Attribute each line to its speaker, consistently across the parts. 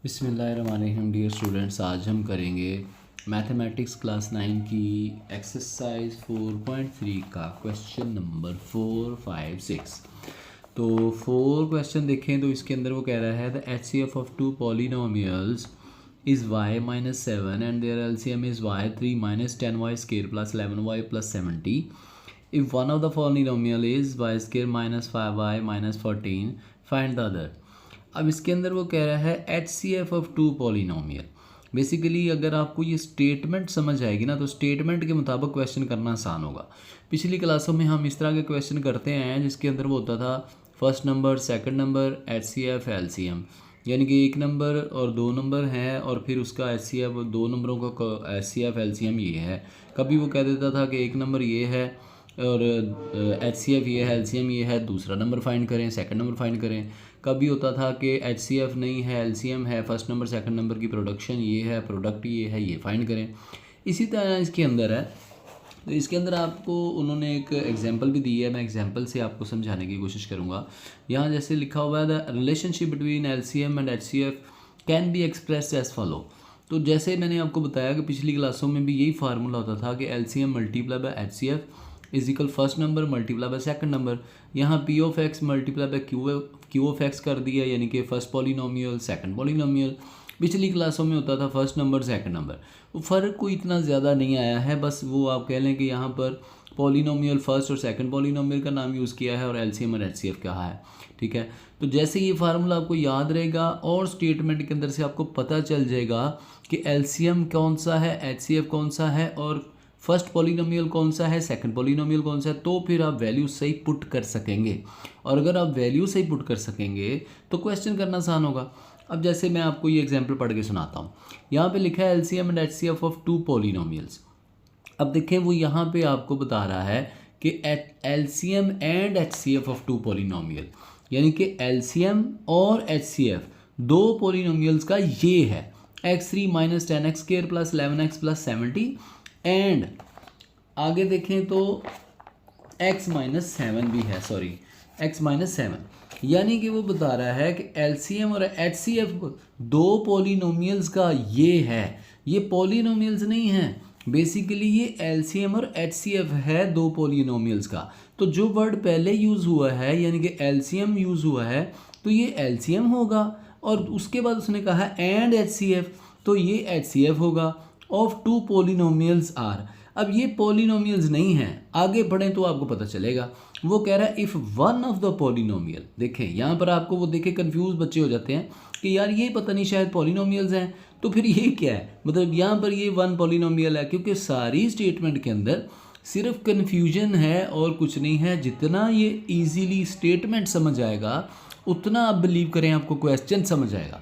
Speaker 1: बिस्मिल्लाहिर्रहमानिर्रहीम। Dear students, आज हम करेंगे मैथमेटिक्स क्लास 9 की एक्सरसाइज 4.3 का क्वेश्चन नंबर 4, 5, 6। तो 4 क्वेश्चन देखें तो इसके अंदर वो कह रहा है the HCF of two polynomials is y minus 7 and their LCM is y3 minus 10y square plus 11y plus 70। If one of the polynomial is y square minus 5y minus 14, find the other। अब इसके अंदर वो कह रहा है H C F of two polynomial. Basically अगर आपको ये स्टेटमेंट समझ आएगी ना तो स्टेटमेंट के मुताबिक क्वेश्चन करना आसान होगा। पिछली क्लासों में हम इस तरह के क्वेश्चन करते हैं जिसके अंदर वो होता था first number, second number, H C F, L C M, यानी कि एक नंबर और दो नंबर हैं और फिर उसका एच सी एफ, दो नंबरों का H C F, L C M ये है। कभी वो कह देता था कि एक नंबर ये है और एच सी एफ ये है, एल सी एम ये है, दूसरा नंबर फाइंड करें, सेकंड नंबर फाइंड करें। कभी होता था कि एच सी एफ नहीं है, एल सी एम है, फर्स्ट नंबर सेकंड नंबर की प्रोडक्शन ये है, प्रोडक्ट ये है, ये फाइंड करें। इसी तरह इसके अंदर है। तो इसके अंदर आपको उन्होंने एक एग्जांपल भी दी है, मैं एग्जांपल से आपको समझाने की कोशिश करूँगा। यहाँ जैसे लिखा हुआ है the relationship between L C M and H C F can be expressed as follow. तो जैसे मैंने आपको बताया कि पिछली क्लासों में भी यही फार्मूला होता था कि L C M multiply by H C F is equal first number multiply by second number. यहाँ P of X multiply by Q of X कर दिया, यानी कि फर्स्ट पॉलिनोमियल सेकंड पॉलिनोमियल। पिछली क्लासों में होता था फर्स्ट नंबर सेकंड नंबर। वो फ़र्क कोई इतना ज़्यादा नहीं आया है, बस वो आप कह लें कि यहाँ पर पॉलिनोमियल फर्स्ट और सेकंड पॉलिनोमियल का नाम यूज़ किया है और एलसीएम और एचसीएफ कहा है। ठीक है, तो जैसे ये फार्मूला आपको याद रहेगा और स्टेटमेंट के अंदर से आपको पता चल जाएगा कि एलसीएम कौन सा है, एचसीएफ कौन सा है और फर्स्ट पॉलिनोमियल कौन सा है, सेकंड पॉलिनोमियल कौन सा है, तो फिर आप वैल्यू सही पुट कर सकेंगे। और अगर आप वैल्यू सही पुट कर सकेंगे तो क्वेश्चन करना आसान होगा। अब जैसे मैं आपको ये एग्जांपल पढ़ के सुनाता हूँ। यहाँ पे लिखा है LCM and HCF of two polynomials. अब देखें वो यहाँ पे आपको बता रहा है कि LCM and HCF of two polynomial, यानी कि एलसीएम और एचसीएफ दो पॉलिनोमियल्स का ये है x3 minus 10x square plus 11x plus 70 and आगे देखें तो x माइनस 7 भी है, सॉरी x माइनस 7, यानी कि वो बता रहा है कि एलसीएम और एचसीएफ दो पॉलिनोमियल्स का ये है। ये पॉलिनोमियल्स नहीं हैं, बेसिकली ये एलसीएम और एचसीएफ है दो पॉलिनोमियल्स का। तो जो वर्ड पहले यूज़ हुआ है यानी कि एलसीएम यूज़ हुआ है तो ये एलसीएम होगा और उसके बाद उसने कहा एंड एचसीएफ तो ये एचसीएफ होगा ऑफ टू पॉलिनोमियल्स आर। अब ये पॉलिनोमियल्स नहीं हैं, आगे बढ़ें तो आपको पता चलेगा। वो कह रहा है if one of the polynomial, देखें यहाँ पर आपको वो देखे कंफ्यूज बच्चे हो जाते हैं कि यार ये पता नहीं शायद पॉलिनोमियल्स हैं तो फिर ये क्या है, मतलब यहाँ पर ये वन पॉलिनोमियल है, क्योंकि सारी स्टेटमेंट के अंदर सिर्फ कन्फ्यूजन है और कुछ नहीं है। जितना ये ईजीली स्टेटमेंट समझ आएगा उतना आप बिलीव करें आपको क्वेश्चन समझ आएगा,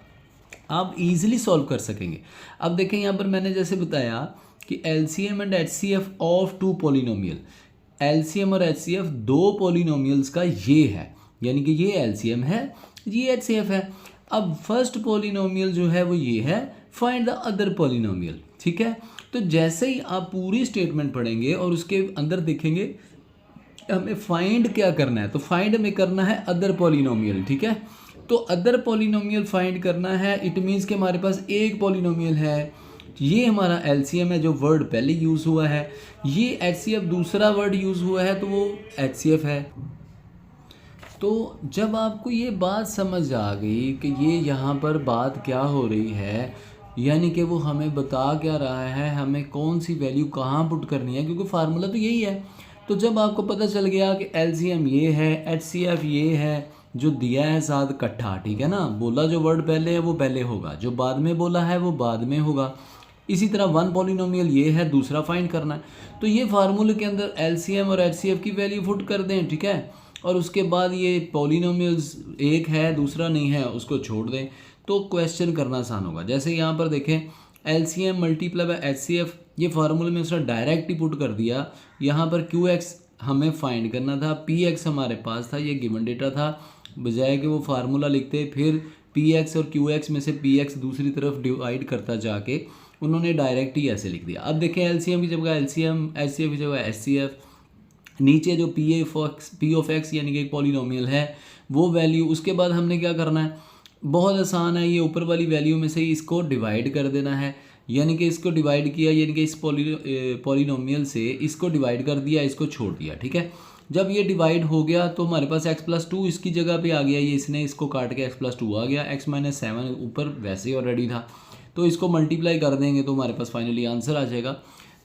Speaker 1: आप इजीली सॉल्व कर सकेंगे। अब देखें यहाँ पर मैंने जैसे बताया कि LCM and HCF of two polynomial, LCM और एचसीएफ दो पॉलिनोमियल्स का ये है, यानी कि ये एलसीएम है, ये एचसीएफ है। अब फर्स्ट पॉलिनोमियल जो है वो ये है, फाइंड द अदर पॉलिनोमियल। ठीक है, तो जैसे ही आप पूरी स्टेटमेंट पढ़ेंगे और उसके अंदर देखेंगे हमें फाइंड क्या करना है, तो फाइंड हमें करना है अदर पॉलिनोमियल। ठीक है, तो अदर पॉलिनोमियल फाइंड करना है, इट मीन्स कि हमारे पास एक पॉलिनोमियल है, ये हमारा एलसीएम है जो वर्ड पहले यूज़ हुआ है, ये एचसीएफ दूसरा वर्ड यूज़ हुआ है तो वो एचसीएफ है। तो जब आपको ये बात समझ आ गई कि ये यहाँ पर बात क्या हो रही है, यानी कि वो हमें बता क्या रहा है, हमें कौन सी वैल्यू कहाँ पुट करनी है, क्योंकि फार्मूला तो यही है। तो जब आपको पता चल गया कि एलसीएम ये है, एचसीएफ ये है, जो दिया है साथ इकट्ठा, ठीक है ना, बोला जो वर्ड पहले है वो पहले होगा, जो बाद में बोला है वो बाद में होगा। इसी तरह वन पॉलिनोमियल ये है, दूसरा फाइंड करना है, तो ये फार्मूले के अंदर एलसीएम और एचसीएफ की वैल्यू पुट कर दें। ठीक है, और उसके बाद ये पॉलिनोमियल्स एक है दूसरा नहीं है उसको छोड़ दें, तो क्वेश्चन करना आसान होगा। जैसे यहाँ पर देखें एलसीएम मल्टीप्लाई बाय एचसीएफ, ये फार्मूले में उसने डायरेक्ट ही पुट कर दिया। यहाँ पर क्यू एक्स हमें फाइंड करना था, पी एक्स हमारे पास था, ये गिवन डेटा था, बजाय कि वो फार्मूला लिखते फिर पी एक्स और क्यू एक्स में से पी एक्स दूसरी तरफ डिवाइड करता जाके उन्होंने डायरेक्ट ही ऐसे लिख दिया। अब देखें एलसीएम की जगह एलसीएम, एचसीएफ की जगह एचसीएफ, नीचे जो पी ऑफ एक्स यानी कि एक पॉलिनोमियल है वो वैल्यू, उसके बाद हमने क्या करना है, बहुत आसान है, ये ऊपर वाली वैल्यू में से इसको डिवाइड कर देना है, यानी कि इसको डिवाइड किया, यानी कि इस पॉलिनोमियल से इसको डिवाइड कर दिया, इसको छोड़ दिया, ठीक है। जब ये डिवाइड हो गया तो हमारे पास x+2 इसकी जगह पे आ गया, ये इसने इसको काट के x+2 आ गया, x-7 ऊपर वैसे ही ऑलरेडी था, तो इसको मल्टीप्लाई कर देंगे तो हमारे पास फाइनली आंसर आ जाएगा।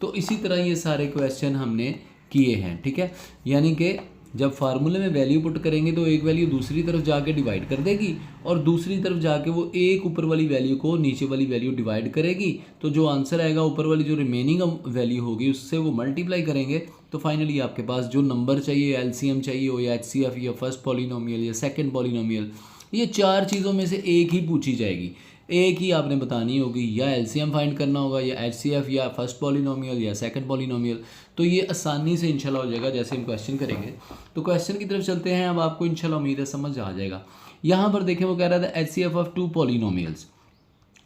Speaker 1: तो इसी तरह ये सारे क्वेश्चन हमने किए हैं, ठीक है। यानी कि जब फार्मूले में वैल्यू पुट करेंगे तो एक वैल्यू दूसरी तरफ जाके डिवाइड कर देगी और दूसरी तरफ जाके वो एक ऊपर वाली वैल्यू को नीचे वाली वैल्यू डिवाइड करेगी, तो जो आंसर आएगा ऊपर वाली जो रिमेनिंग वैल्यू होगी उससे वो मल्टीप्लाई करेंगे, तो फाइनली आपके पास जो नंबर चाहिए, एलसीएम चाहिए हो या एचसीएफ या फर्स्ट पॉलिनोमियल या सेकंड पॉलिनोमियल, ये चार चीज़ों में से एक ही पूछी जाएगी, एक ही आपने बतानी होगी, या एलसीएम फाइंड करना होगा या एचसीएफ या फर्स्ट पॉलिनोमियल या सेकंड पॉलिनोमियल। तो ये आसानी से इंशाल्लाह हो जाएगा जैसे हम क्वेश्चन करेंगे। तो क्वेश्चन की तरफ चलते हैं, अब आपको इंशाल्लाह उम्मीद है समझ आ जाएगा। यहाँ पर देखें वो कह रहा था एचसीएफ ऑफ 2 पॉलिनोमियल्स।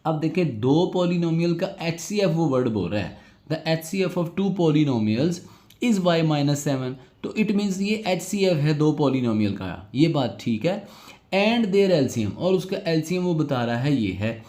Speaker 1: अब देखें 2 पॉलिनोमियल का एचसीएफ वो वर्ड बोल रहा है, the HCF of 2 polynomials is y-7, तो इट मीन्स ये एचसीएफ है 2 पॉलिनोमियल का, ये बात ठीक है। एंड देयर एलसीएम, और उसका एलसीएम वो बता रहा है ये है।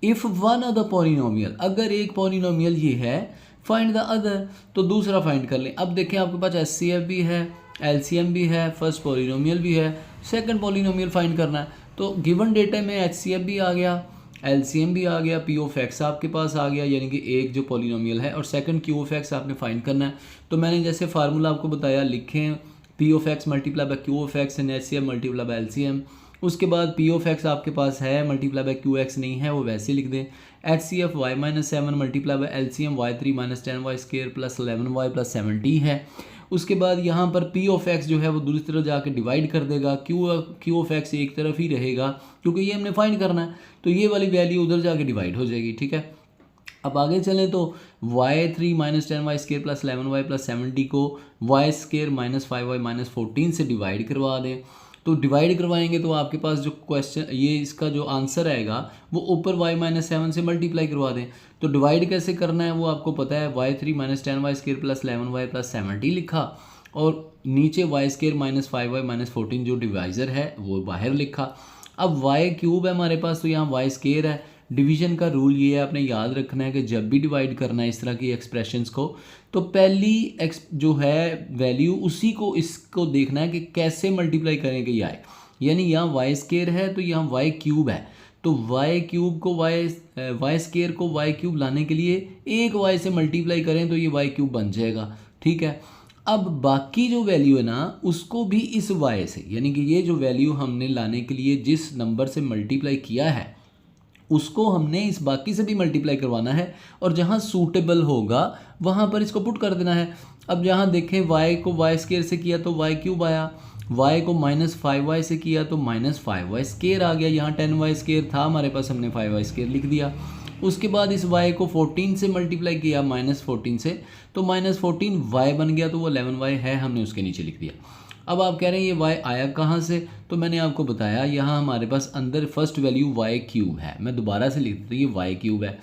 Speaker 1: If one of the polynomial, अगर एक पॉलिनोमियल ये है, फाइंड द अदर, तो दूसरा फाइंड कर लें। अब देखें आपके पास एचसीएफ भी है, एलसीएम भी है, फर्स्ट पॉलिनोमियल भी है, सेकंड पॉलिनोमियल फाइंड करना है। तो गिवन डेटा में एचसीएफ भी आ गया, एलसीएम भी आ गया, पी ऑफ एक्स आपके पास आ गया, यानी कि एक जो पॉलिनोमियल है, और सेकंड क्यू ऑफ एक्स आपने फाइंड करना है। तो मैंने जैसे फार्मूला आपको बताया, लिखें P of X multiply by Q of X and HCF multiply by LCM. उसके बाद पी ऑफ एक्स आपके पास है, मल्टीप्लाई बाय क्यू एक्स नहीं है, वो वैसे लिख दें। HCF y-7 multiply by LCM y3 - 10y² + 11y + 70 है। उसके बाद यहाँ पर पी ऑफ एक्स जो है वो दूसरी तरफ जाके डिवाइड कर देगा, क्यू ऑफ एक्स एक तरफ ही रहेगा क्योंकि ये हमने फाइंड करना है, तो ये वाली वैल्यू उधर जाके डिवाइड हो जाएगी, ठीक है। अब आगे चलें तो y3 - 10y² + 11y + 70 को y² - 5y - 14 से डिवाइड करवा दें। तो डिवाइड करवाएंगे तो आपके पास जो क्वेश्चन, ये इसका जो आंसर आएगा वो ऊपर y-7 से मल्टीप्लाई करवा दें। तो डिवाइड कैसे करना है वो आपको पता है, y3 - 10y² + 11y + 70 लिखा, और नीचे y² - 5y - 14 जो डिवाइज़र है वो बाहर लिखा। अब y³ है हमारे पास, तो यहाँ y² है। डिवीज़न का रूल ये है, आपने याद रखना है कि जब भी डिवाइड करना है इस तरह की एक्सप्रेशंस को, तो पहली जो है वैल्यू उसी को इसको देखना है कि कैसे मल्टीप्लाई करेंगे ये आए, यानी यहाँ y² है तो यहाँ y³ है, तो y³ को y² को y³ लाने के लिए एक y से मल्टीप्लाई करें तो ये y³ बन जाएगा, ठीक है। अब बाकी जो वैल्यू है ना उसको भी इस y से, यानी कि ये जो वैल्यू हमने लाने के लिए जिस नंबर से मल्टीप्लाई किया है उसको हमने इस बाकी से भी मल्टीप्लाई करवाना है, और जहाँ सूटेबल होगा वहाँ पर इसको पुट कर देना है। अब यहाँ देखें y को y² से किया तो y³ आया, y को -5y से किया तो -5y² आ गया, यहाँ 10y² था हमारे पास, हमने 5y² लिख दिया। उसके बाद इस y को 14 से मल्टीप्लाई किया, -14 से, तो -14y बन गया, तो वो 11y है, हमने उसके नीचे लिख दिया। अब आप कह रहे हैं ये y आया कहाँ से, तो मैंने आपको बताया यहाँ हमारे पास अंदर फर्स्ट वैल्यू y³ है, मैं दोबारा से लिख देता हूँ, ये y³ है,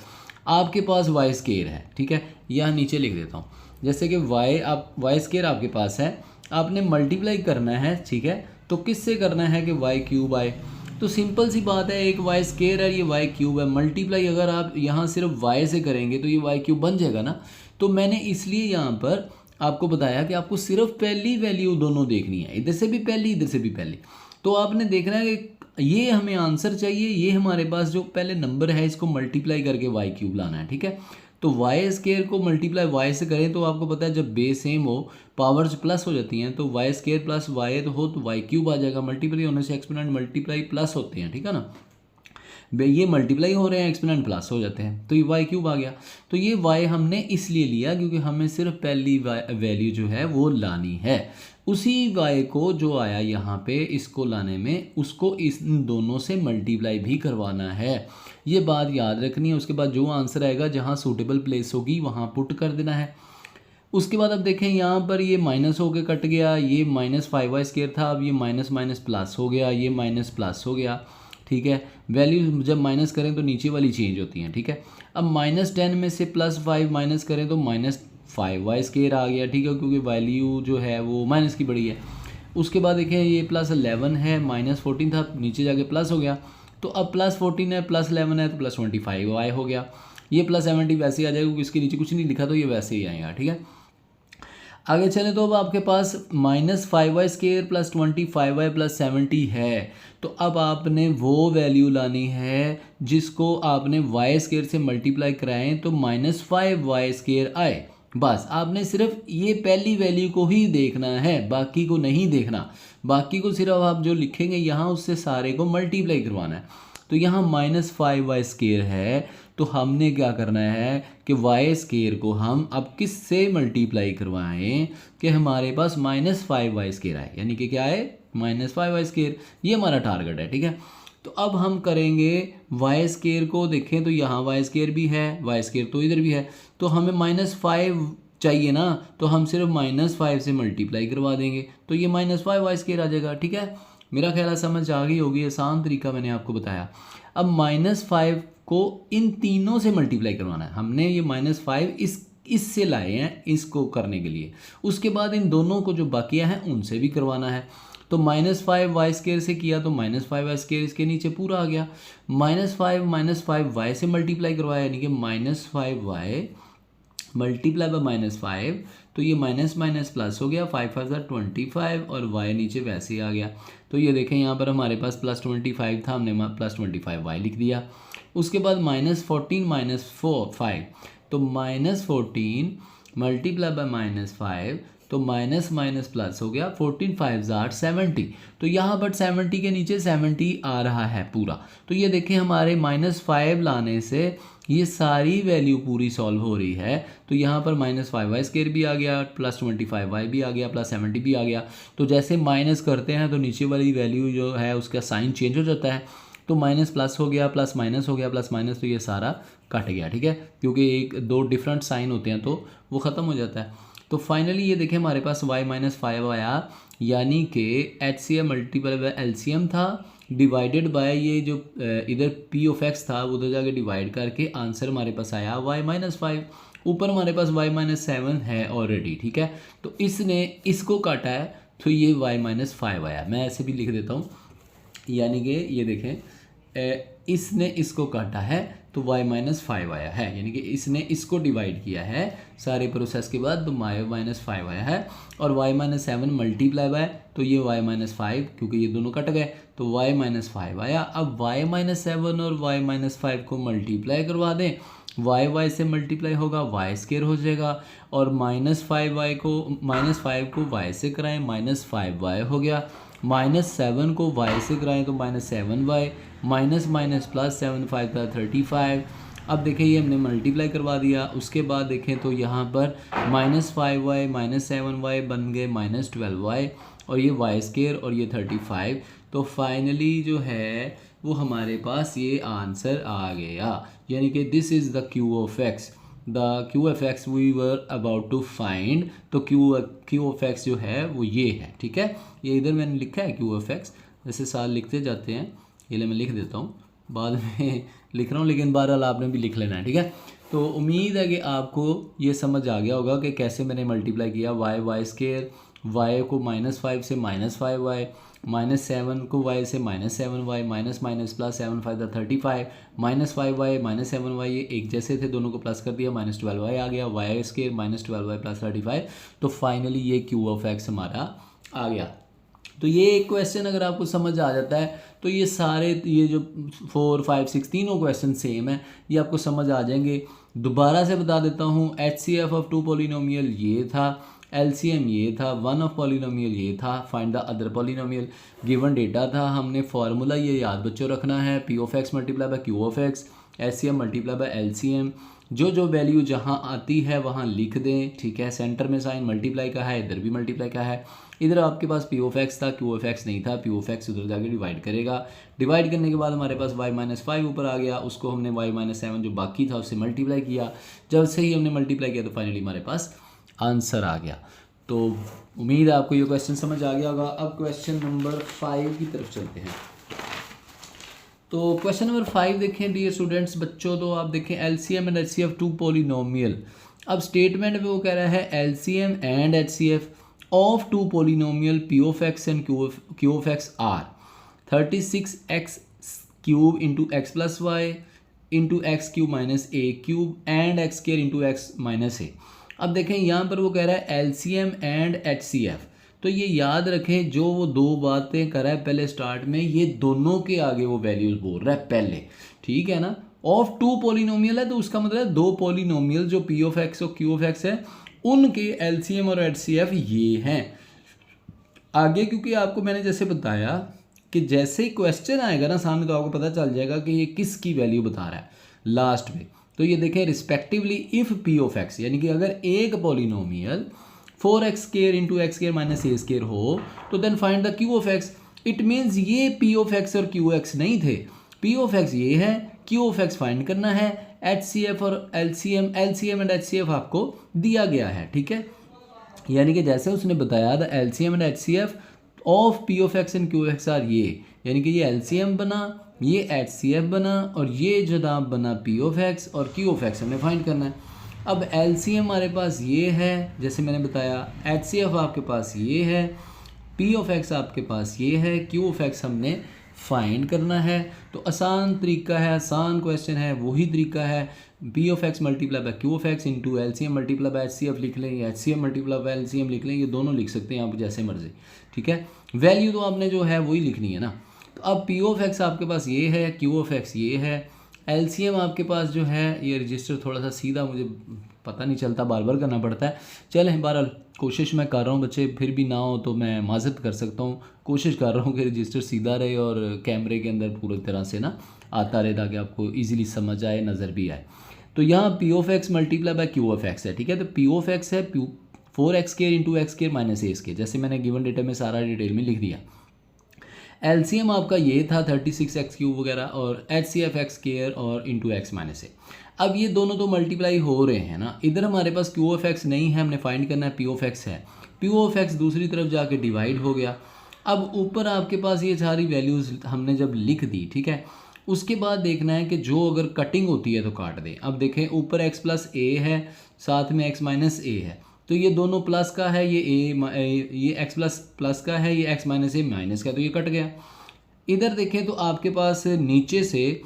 Speaker 1: आपके पास y² है, ठीक है। यहाँ नीचे लिख देता हूँ, जैसे कि y² आपके पास है, आपने मल्टीप्लाई करना है, ठीक है। तो किससे करना है कि y³ आए, तो सिंपल सी बात है, एक y² है, ये y³ है, मल्टीप्लाई अगर आप यहाँ सिर्फ y से करेंगे तो ये y³ बन जाएगा ना। तो मैंने इसलिए यहाँ पर आपको बताया कि आपको सिर्फ पहली वैल्यू दोनों देखनी है, इधर से भी पहली, इधर से भी पहली। तो आपने देखना है कि ये हमें आंसर चाहिए, ये हमारे पास जो पहले नंबर है इसको मल्टीप्लाई करके y³ लाना है, ठीक है। तो y² को मल्टीप्लाई y से करें तो आपको पता है जब बेस सेम हो, पावर्स प्लस हो जाती हैं, तो y² + y तो हो तो y³ आ जाएगा, मल्टीप्लाई होने से एक्सपोनेंट मल्टीप्लाई प्लस होते हैं, ठीक है ना। ये मल्टीप्लाई हो रहे हैं, एक्सपोनेंट प्लस हो जाते हैं, तो ये y³ आ गया। तो ये y हमने इसलिए लिया क्योंकि हमें सिर्फ पहली वैल्यू जो है वो लानी है, उसी y को जो आया यहाँ पे इसको लाने में उसको इन दोनों से मल्टीप्लाई भी करवाना है, ये बात याद रखनी है। उसके बाद जो आंसर आएगा जहाँ सूटेबल प्लेस होगी वहाँ पुट कर देना है। उसके बाद अब देखें यहाँ पर ये माइनस होके कट गया, ये -5y² था, अब ये माइनस माइनस प्लस हो गया, ये माइनस प्लस हो गया, ठीक है। वैल्यू जब माइनस करें तो नीचे वाली चेंज होती हैं, ठीक है। अब -10 में से +5 माइनस करें तो -5y² आ गया, ठीक है, क्योंकि वैल्यू जो है वो माइनस की बड़ी है। उसके बाद देखें ये +11 है, -14 था, नीचे जाके प्लस हो गया, तो अब +14 है, +11 है तो +25y हो गया। ये +70 वैसे ही आ जाएगा क्योंकि इसके नीचे कुछ नहीं लिखा तो ये वैसे ही आएगा, ठीक है। आगे चलें तो अब आपके पास -5y² + 25y + 70 है। तो अब आपने वो वैल्यू लानी है जिसको आपने y² से मल्टीप्लाई कराएं तो -5y² आए। बस आपने सिर्फ ये पहली वैल्यू को ही देखना है, बाकी को नहीं देखना। बाकी को सिर्फ आप जो लिखेंगे यहाँ उससे सारे को मल्टीप्लाई करवाना है। तो यहाँ -5y² है, तो हमने क्या करना है कि y² को हम अब किस से मल्टीप्लाई करवाएं कि हमारे पास -5y² आए, यानी कि क्या है -5y²। ये हमारा टारगेट है, ठीक है। तो अब हम करेंगे y² को, देखें तो यहाँ y² भी है, y² तो इधर भी है, तो हमें -5 चाहिए ना, तो हम सिर्फ -5 से मल्टीप्लाई करवा देंगे तो ये -5y² आ जाएगा, ठीक है। मेरा ख्याल समझ आ गई होगी, आसान तरीका मैंने आपको बताया। अब -5 को इन तीनों से मल्टीप्लाई करवाना है हमने, ये -5 इससे लाए हैं इसको करने के लिए। उसके बाद इन दोनों को जो बाकिया हैं उनसे भी करवाना है। तो -5y² से किया तो -5y² इसके नीचे पूरा आ गया। -5 से मल्टीप्लाई करवाया, यानी कि -5y मल्टीप्लाई बाय -5, तो ये माइनस माइनस प्लस हो गया, 5 5 25 और y नीचे वैसे ही आ गया। तो ये देखें यहाँ पर हमारे पास +25 था, हमने +25y लिख दिया। उसके बाद -14 -5, तो -14 मल्टीप्लाई बाय -5, तो माइनस माइनस प्लस हो गया, 14 5 70। तो यहाँ पर 70 के नीचे 70 आ रहा है पूरा। तो ये देखें हमारे -5 लाने से ये सारी वैल्यू पूरी सॉल्व हो रही है। तो यहाँ पर -5y² भी आ गया, +25y भी आ गया, +70 भी आ गया। तो जैसे माइनस करते हैं तो नीचे वाली वैल्यू जो है उसका साइन चेंज हो जाता है। तो माइनस प्लस हो गया, प्लस माइनस हो गया, प्लस माइनस, तो ये सारा कट गया, ठीक है, क्योंकि एक दो डिफरेंट साइन होते हैं तो वो ख़त्म हो जाता है। तो फाइनली ये देखें हमारे पास y-5 आया, यानी कि HCF मल्टीपल बाय LCM था डिवाइडेड बाय ये जो इधर P(x) था उधर जाके डिवाइड करके आंसर हमारे पास आया y-5। ऊपर हमारे पास y-7 है ऑलरेडी, ठीक है। तो इसने इसको काटा है तो ये y-5 आया। मैं ऐसे भी लिख देता हूँ, यानी कि ये देखें इसने इसको काटा है तो y-5 आया है, यानी कि इसने इसको डिवाइड किया है सारे प्रोसेस के बाद तो y-5 आया है। और y-7 मल्टीप्लाई बाय, तो ये y-5 क्योंकि ये दोनों कट गए तो y-5 आया। अब y-7 और y-5 को मल्टीप्लाई करवा दें, y से मल्टीप्लाई होगा y² हो जाएगा, और -5y को -5 को y से कराएं -5y हो गया, -7 को y से कराएं तो -7y, माइनस माइनस प्लस 7 5 35। अब देखें ये हमने मल्टीप्लाई करवा दिया। उसके बाद देखें तो यहाँ पर -5y -7y बन गए -12y, और ये y² और ये 35। तो फाइनली जो है वो हमारे पास ये आंसर आ गया, यानी कि this is the Q(x), the Q(x) we were about to find. तो Q(x) जो है वो ये है, ठीक है। ये इधर मैंने लिखा है Q(x), जैसे साल लिखते जाते हैं, ये मैं लिख देता हूँ, बाद में लिख रहा हूँ, लेकिन बहरहाल आपने भी लिख लेना है, ठीक है। तो उम्मीद है कि आपको ये समझ आ गया होगा कि कैसे मैंने मल्टीप्लाई किया y² y को -5 से -5y, -7 को y से -7y, minus minus plus 7 5 35, -5y -7y, ये एक जैसे थे, दोनों को प्लस कर दिया, -12y आ गया, y² -12y + 35। तो फाइनली ये Q(x) हमारा आ गया। तो ये एक क्वेश्चन अगर आपको समझ आ जाता है तो ये सारे ये जो 4 5 6 तीनों क्वेश्चन सेम है, ये आपको समझ आ जाएंगे। दोबारा से बता देता हूँ, HCF ऑफ 2 पॉलिनोमियल ये था, LCM ये था, 1 ऑफ पॉलिनोमियल ये था, find the other polynomial. Given data था, हमने फार्मूला ये याद बच्चों रखना है, P(x) multiply by Q(x), HCM multiply by LCM। जो वैल्यू जहाँ आती है वहाँ लिख दें, ठीक है। सेंटर में साइन मल्टीप्लाई का है, इधर भी मल्टीप्लाई का है। इधर आपके पास P(x) था, Q(x) नहीं था, P(x) उधर जाके डिवाइड करेगा। डिवाइड करने के बाद हमारे पास y-5 ऊपर आ गया, उसको हमने y-7 जो बाकी था उससे मल्टीप्लाई किया। जब से ही हमने मल्टीप्लाई किया तो फाइनली हमारे पास आंसर आ गया। तो उम्मीद है आपको ये क्वेश्चन समझ आ गया होगा। अब क्वेश्चन नंबर 5 की तरफ चलते हैं। तो क्वेश्चन नंबर 5 देखें डियर स्टूडेंट्स, बच्चों, तो आप देखें LCM एंड HCF 2 पॉलिनोमियल। अब स्टेटमेंट में वो कह रहा है LCM and HCF of 2 polynomial P(x) and Q(x) are 36x cube into X plus Y into X cube minus A cube and X square into X minus A. अब देखें यहाँ पर वो कह रहा है एलसीएम एंड एचसीएफ, तो ये याद रखें जो वो दो बातें कर रहा है पहले स्टार्ट में, ये दोनों के आगे वो वैल्यूज बोल रहा है पहले, ठीक है ना। ऑफ टू पॉलिनोमियल है तो उसका मतलब है दो पॉलिनोमियल जो पी ऑफ एक्स और क्यू ऑफ एक्स है उनके एलसीएम और एचसीएफ ये हैं। आगे क्योंकि आपको मैंने जैसे बताया कि जैसे ही क्वेश्चन आएगा ना सामने तो आपको पता चल जाएगा कि ये किसकी वैल्यू बता रहा है लास्ट में। तो ये देखें respectively if P of X, यानी कि अगर एक polynomial 4x square into X square minus A square हो तो then find the Q of X. It means ये पी ऑफ एक्स और क्यू एक्स नहीं थे, पी ऑफ एक्स ये है, क्यू ऑफ एक्स फाइंड करना है, एच सी एफ और LCM and H C F आपको दिया गया है, ठीक है। यानी कि जैसे उसने बताया the LCM and H C F of P of X and Q X are ये, यानी कि ये एलसीएम बना, ये एच सी एफ बना और ये जनाब बना पी ऑफ एक्स और क्यू ऑफ एक्स हमने फाइंड करना है। अब एलसीएम हमारे पास ये है जैसे मैंने बताया, एच सी एफ आपके पास ये है, पी ऑफ एक्स आपके पास ये है, क्यू ऑफ एक्स हमने फाइंड करना है। तो आसान तरीका है, आसान क्वेश्चन है, वही तरीका है, P of X multiply by Q of x into LCM multiply by HCF लिख लें, या एचसीएफ मल्टीप्लाई बाय एलसीएम लिख लें, ये दोनों लिख सकते हैं आप जैसे मर्जी, ठीक है। वैल्यू तो आपने जो है वही लिखनी है ना। तो अब पी ऑफ एक्स आपके पास ये है, क्यू ऑफ एक्स ये है, एलसीएम आपके पास जो है ये रजिस्टर थोड़ा सा सीधा मुझे पता नहीं चलता, बार बार करना पड़ता है। चलें बहरहाल कोशिश मैं कर रहा हूँ बच्चे, फिर भी ना हो तो मैं माजरत कर सकता हूँ, कोशिश कर रहा हूँ कि रजिस्टर सीधा रहे और कैमरे के अंदर पूरी तरह से ना आता रहे ताकि आपको इजीली समझ आए, नज़र भी आए। तो यहाँ P of X multiply by Q of X है, ठीक है। तो पी ऑफ एक्स है 4x square into X square minus A square, जैसे मैंने गिवन डेटा में सारा डिटेल में लिख दिया। एलसीएम आपका ये था 36x क्यूब वगैरह और H C F X square और इंटू एक्स माइनस ए। अब ये दोनों तो मल्टीप्लाई हो रहे हैं ना, इधर हमारे पास क्यू ऑफ एक्स नहीं है, हमने फाइंड करना है पी ऑफ एक्स है, पी ऑफ एक्स दूसरी तरफ जाके डिवाइड हो गया। अब ऊपर आपके पास ये सारी वैल्यूज़ हमने जब लिख दी, ठीक है, उसके बाद देखना है कि जो अगर कटिंग होती है तो काट दें। अब देखें ऊपर x प्लस ए है, साथ में x माइनस ए है, तो ये दोनों प्लस का है, ये x प्लस का है, ये x माइनस ए माइनस का, तो ये कट गया। इधर देखें तो आपके पास नीचे से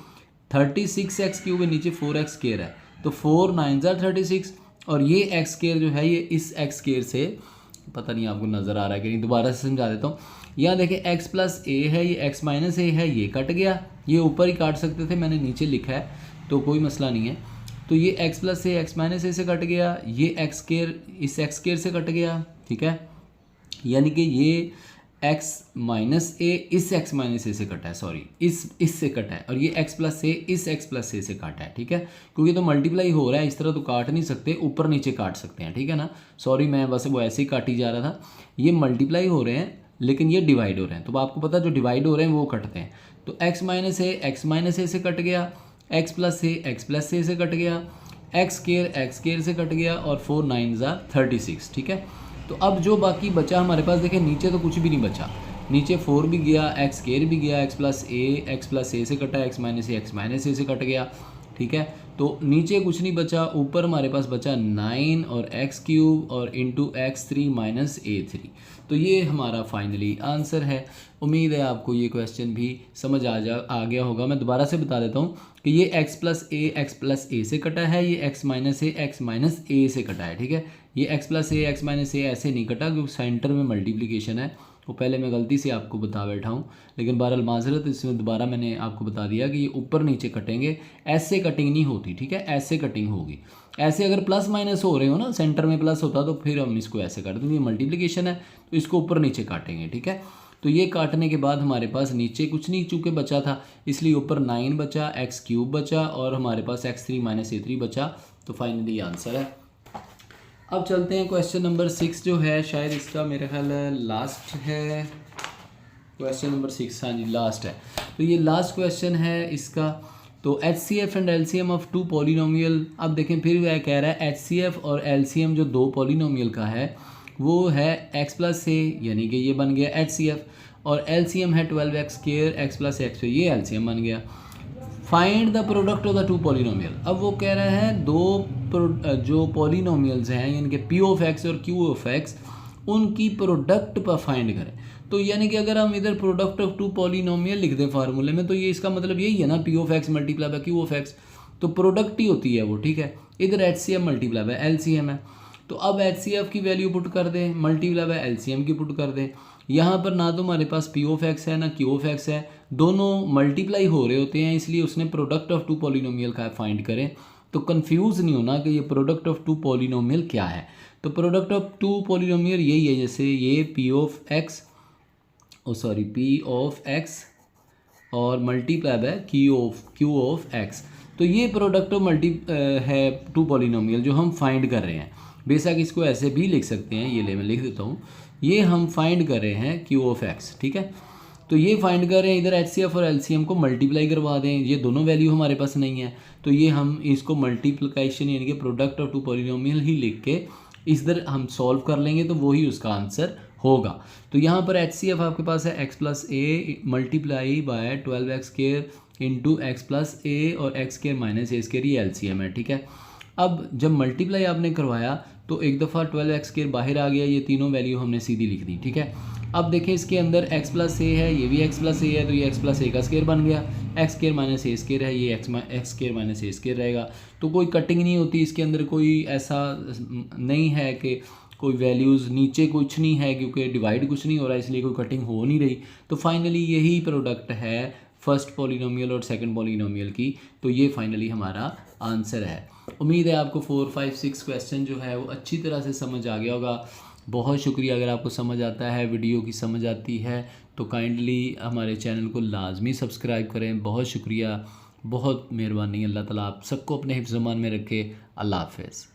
Speaker 1: 36x क्यूब है, नीचे 4x स्क्वायर है, तो 4 9 36 और ये x स्क्वायर जो है ये इस x स्क्वायर से, पता नहीं आपको नज़र आ रहा है कि नहीं, दोबारा से समझा देता हूँ। यहाँ देखें x प्लस ए है, ये x माइनस ए है, ये कट गया, ये ऊपर ही काट सकते थे, मैंने नीचे लिखा है तो कोई मसला नहीं है। तो ये x प्लस ए x माइनस ए से कट गया, ये x स्क्वायर इस x स्क्वायर से कट गया, ठीक है। यानी कि ये x माइनस ए इस x माइनस ए से कटा है, सॉरी इससे कटा है, और ये x प्लस ए इस x प्लस ए से काटा है, ठीक है। क्योंकि तो मल्टीप्लाई हो रहा है, इस तरह तो काट नहीं सकते, ऊपर नीचे काट सकते हैं, ठीक है ना। सॉरी मैं बस वो ऐसे ही काटी जा रहा था, ये मल्टीप्लाई हो रहे हैं लेकिन ये डिवाइड हो रहे हैं, तो आपको पता जो डिवाइड हो रहे हैं वो कटते हैं। तो x माइनस ए से कट गया, x प्लस ए से कट गया, एक्स स्क्वायर से कट गया और 4 9 36, ठीक है। तो अब जो बाकी बचा हमारे पास, देखें नीचे तो कुछ भी नहीं बचा, नीचे 4 भी गया, एक्स स्क्वायर भी गया, एक्स प्लस ए से कटा, एक्स माइनस ए से कट गया, ठीक है। तो नीचे कुछ नहीं बचा, ऊपर हमारे पास बचा 9 और एक्स क्यूब और इंटू x3 माइनस a3। तो ये हमारा फाइनली आंसर है। उम्मीद है आपको ये क्वेश्चन भी समझ आ गया होगा। मैं दोबारा से बता देता हूँ कि ये x प्लस ए से कटा है, ये x माइनस ए से कटा है, ठीक है। ये x प्लस ए ऐसे नहीं कटा क्योंकि सेंटर में मल्टीप्लिकेशन है, वो पहले मैं गलती से आपको बता बैठा हूँ, लेकिन बहरहाल माजरत, इसमें दोबारा मैंने आपको बता दिया कि ये ऊपर नीचे कटेंगे, ऐसे कटिंग नहीं होती, ठीक है, ऐसे कटिंग होगी। ऐसे अगर प्लस माइनस हो रहे हो ना, सेंटर में प्लस होता तो फिर हम इसको ऐसे कर दें, ये मल्टीप्लिकेशन है तो इसको ऊपर नीचे काटेंगे, ठीक है। तो ये काटने के बाद हमारे पास नीचे कुछ नहीं चूँकि बचा था, इसलिए ऊपर 9 बचा, एक्स क्यूब बचा और हमारे पास x3 माइनस a3 बचा। तो फाइनली आंसर है। अब चलते हैं क्वेश्चन नंबर 6 जो है, शायद इसका मेरा ख्याल लास्ट है, क्वेश्चन नंबर 6, हाँ जी लास्ट है। तो ये लास्ट क्वेश्चन है इसका। तो HCF and LCM of 2 polynomial. अब देखें फिर वह कह रहा है HCF और LCM जो 2 पॉलिनोमियल का है वो है x प्लस ए, यानी कि ये बन गया HCF, और LCM है 12x square x plus x, ये LCM बन गया। Find the product of the 2 polynomial. अब वो कह रहा है जो पॉलिनोमियल्स हैं यानी कि P ऑफ एक्स और Q ऑफ एक्स, उनकी प्रोडक्ट पर फाइंड करें। तो यानी कि अगर हम इधर प्रोडक्ट ऑफ टू पॉलिनोमियल लिख दें फार्मूले में, तो ये इसका मतलब यही है ना, P of X multiply by Q of X, तो प्रोडक्ट ही होती है वो, ठीक है। इधर H C F multiply by L C M है, तो अब एच सी एफ की वैल्यू पुट कर दें, multiply by L C M की पुट कर दें। यहाँ पर ना तो हमारे पास पी ऑफ एक्स है ना क्यू ऑफ एक्स है, दोनों मल्टीप्लाई हो रहे होते हैं, इसलिए उसने प्रोडक्ट ऑफ टू पॉलिनोमियल का फाइंड करें। तो कंफ्यूज नहीं होना कि ये प्रोडक्ट ऑफ टू पॉलिनोमियल क्या है। तो प्रोडक्ट ऑफ टू पॉलिनोमियल यही है, जैसे ये P of X P of X और multiply by Q of X, तो ये प्रोडक्ट ऑफ है टू पॉलिनोमियल जो हम फाइंड कर रहे हैं। बेशक इसको ऐसे भी लिख सकते हैं, ये ले मैं लिख देता हूँ, ये हम फाइंड कर रहे हैं क्यू ऑफ एक्स, ठीक है। तो ये फाइंड कर रहे हैं, इधर एच सी एफ और एल सी एम को मल्टीप्लाई करवा दें, ये दोनों वैल्यू हमारे पास नहीं है, तो ये हम इसको मल्टीप्लिकेशन यानी कि प्रोडक्ट ऑफ टू पॉलिनोमियल ही लिख के इधर हम सॉल्व कर लेंगे, तो वही उसका आंसर होगा। तो यहाँ पर एच सी एफ आपके पास है X plus A multiply by 12x square into X plus A और X square minus A square, ये एलसीएम है, ठीक है। अब जब मल्टीप्लाई आपने करवाया तो एक दफ़ा 12x स्क्वायर बाहर आ गया, ये तीनों वैल्यू हमने सीधी लिख दी, ठीक है। अब देखें इसके अंदर x प्लस ए है, ये भी x प्लस ए है, तो ये x प्लस ए का स्क्वायर बन गया, x square minus A square है, ये x square minus A square रहेगा। तो कोई कटिंग नहीं होती इसके अंदर, कोई ऐसा नहीं है कि कोई वैल्यूज़ नीचे कुछ नहीं है, क्योंकि डिवाइड कुछ नहीं हो रहा है, इसलिए कोई कटिंग हो नहीं रही। तो फाइनली यही प्रोडक्ट है फर्स्ट पॉलिनोमियल और सेकंड पॉलिनोमियल की, तो ये फाइनली हमारा आंसर है। उम्मीद है आपको 4, 5, 6 क्वेश्चन जो है वो अच्छी तरह से समझ आ गया होगा। बहुत शुक्रिया, अगर आपको समझ आता है, वीडियो की समझ आती है, तो काइंडली हमारे चैनल को लाजमी सब्सक्राइब करें। बहुत शुक्रिया, बहुत मेहरबानी। अल्लाह ताला आप सबको अपने हिफ्ज़-ए-मान में रखे। अल्लाह हाफ़िज़।